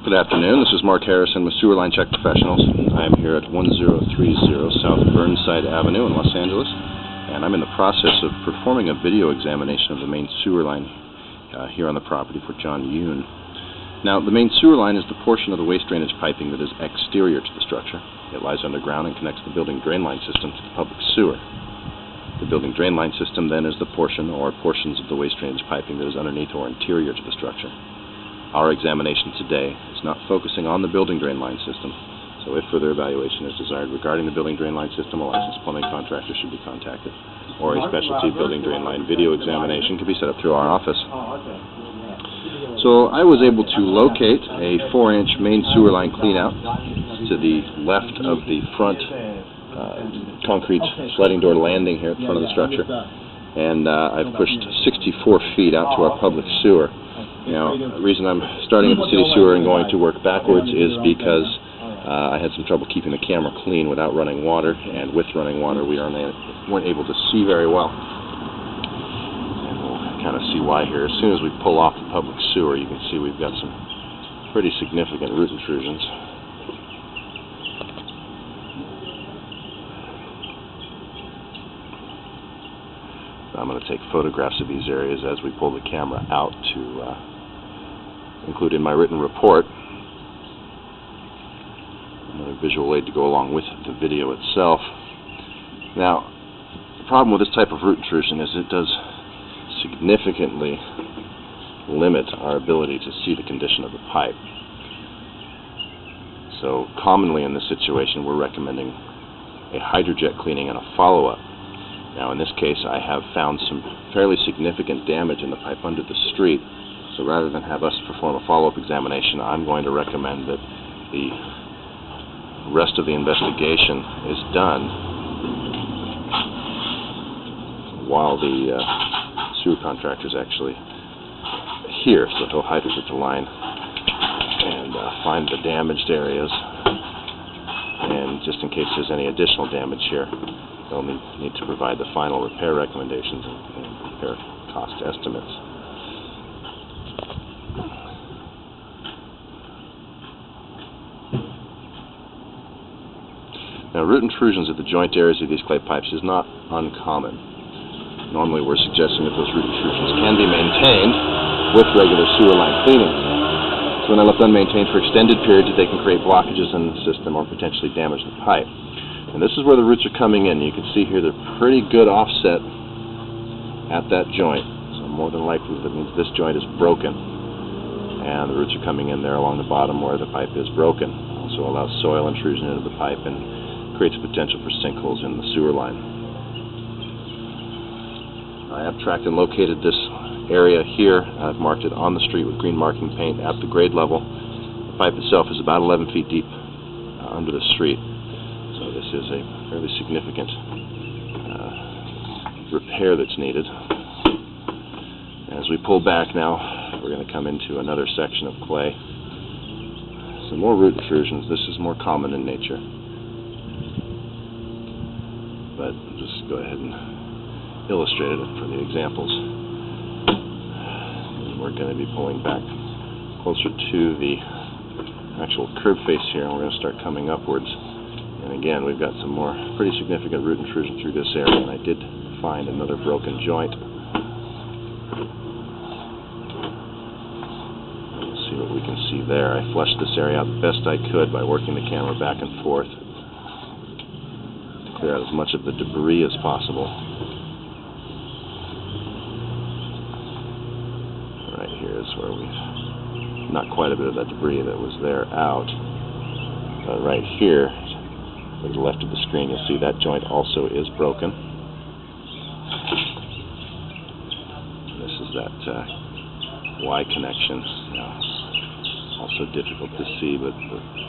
Good afternoon. This is Mark Harrison with Sewer Line Check Professionals. I am here at 1030 South Burnside Avenue in Los Angeles, and I'm in the process of performing a video examination of the main sewer line here on the property for John Yoon. Now, the main sewer line is the portion of the waste drainage piping that is exterior to the structure. It lies underground and connects the building drain line system to the public sewer. The building drain line system then is the portion or portions of the waste drainage piping that is underneath or interior to the structure. Our examination today is not focusing on the building drain line system, so if further evaluation is desired regarding the building drain line system, a licensed plumbing contractor should be contacted, or a specialty building drain line video examination can be set up through our office. So I was able to locate a 4-inch main sewer line cleanout to the left of the front concrete sliding door landing here at the front of the structure, and I've pushed 64 feet out to our public sewer. Now, the reason I'm starting at the city sewer and going to work backwards is because I had some trouble keeping the camera clean without running water, and with running water we weren't able to see very well. And we'll kind of see why here. As soon as we pull off the public sewer, you can see we've got some pretty significant root intrusions. I'm going to take photographs of these areas as we pull the camera out to include in my written report. Another visual aid to go along with the video itself. Now, the problem with this type of root intrusion is it does significantly limit our ability to see the condition of the pipe. So commonly in this situation we're recommending a hydrojet cleaning and a follow-up. Now in this case I have found some fairly significant damage in the pipe under the street, so rather than have us perform a follow-up examination, I'm going to recommend that the rest of the investigation is done while the sewer contractor is actually here. So he'll hydrojet the line and find the damaged areas, and just in case there's any additional damage here, they'll need to provide the final repair recommendations and repair cost estimates. Now, root intrusions at the joint areas of these clay pipes is not uncommon. Normally we're suggesting that those root intrusions can be maintained with regular sewer line cleaning. So when they're left unmaintained for extended periods, they can create blockages in the system or potentially damage the pipe. And this is where the roots are coming in. You can see here they're pretty good offset at that joint. So more than likely that means this joint is broken. And the roots are coming in there along the bottom where the pipe is broken. Also allows soil intrusion into the pipe and creates potential for sinkholes in the sewer line. I have tracked and located this area here. I've marked it on the street with green marking paint at the grade level. The pipe itself is about 11 feet deep under the street. So this is a fairly significant repair that's needed. As we pull back now, we're going to come into another section of clay. Some more root intrusions. This is more common in nature. But I'll just go ahead and illustrate it for the examples. And we're going to be pulling back closer to the actual curb face here, and we're going to start coming upwards. And again, we've got some more pretty significant root intrusion through this area, and I did find another broken joint. Let's see what we can see there. I fleshed this area out the best I could by working the camera back and forth to clear out as much of the debris as possible. Right here is where we've knocked quite a bit of that debris that was there out. But right here, to the left of the screen, you'll see that joint also is broken. This is that Y connection. Now, also difficult to see, but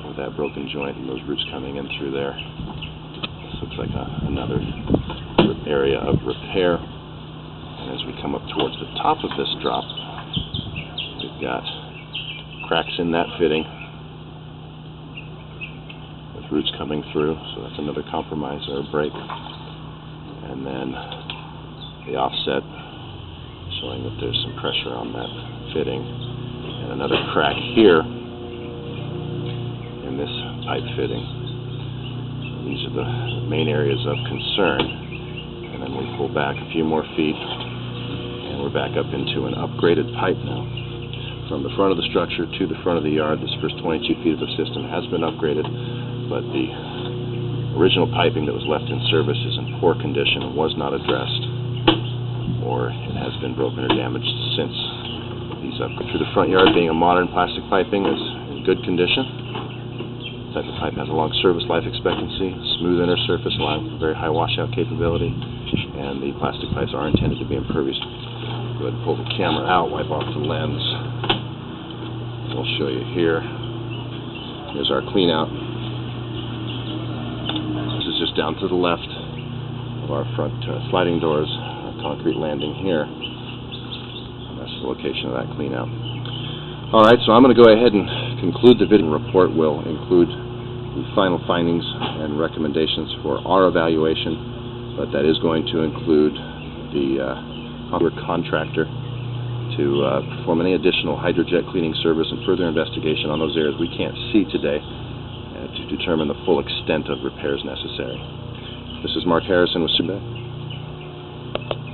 with that broken joint and those roots coming in through there, this looks like another area of repair. And as we come up towards the top of this drop, we've got cracks in that fitting, roots coming through, so that's another compromise or a break. And then the offset showing that there's some pressure on that fitting, and another crack here pipe fitting. These are the main areas of concern. And then we pull back a few more feet, and we're back up into an upgraded pipe now. From the front of the structure to the front of the yard, this first 22 feet of the system has been upgraded, but the original piping that was left in service is in poor condition and was not addressed, or it has been broken or damaged since these upgrades. Through the front yard, being a modern plastic piping, is in good condition. This type of pipe has a long service life expectancy, smooth inner surface allowing for very high washout capability, and the plastic pipes are intended to be impervious. Go ahead and pull the camera out, wipe off the lens. We'll show you here. Here's our clean out. This is just down to the left of our front sliding doors, our concrete landing here. And that's the location of that clean out. Alright, so I'm going to go ahead and conclude the video. report will include the final findings and recommendations for our evaluation, but that is going to include the contractor to perform any additional hydrojet cleaning service and further investigation on those areas we can't see today to determine the full extent of repairs necessary. This is Mark Harrison with S Burnside Ave.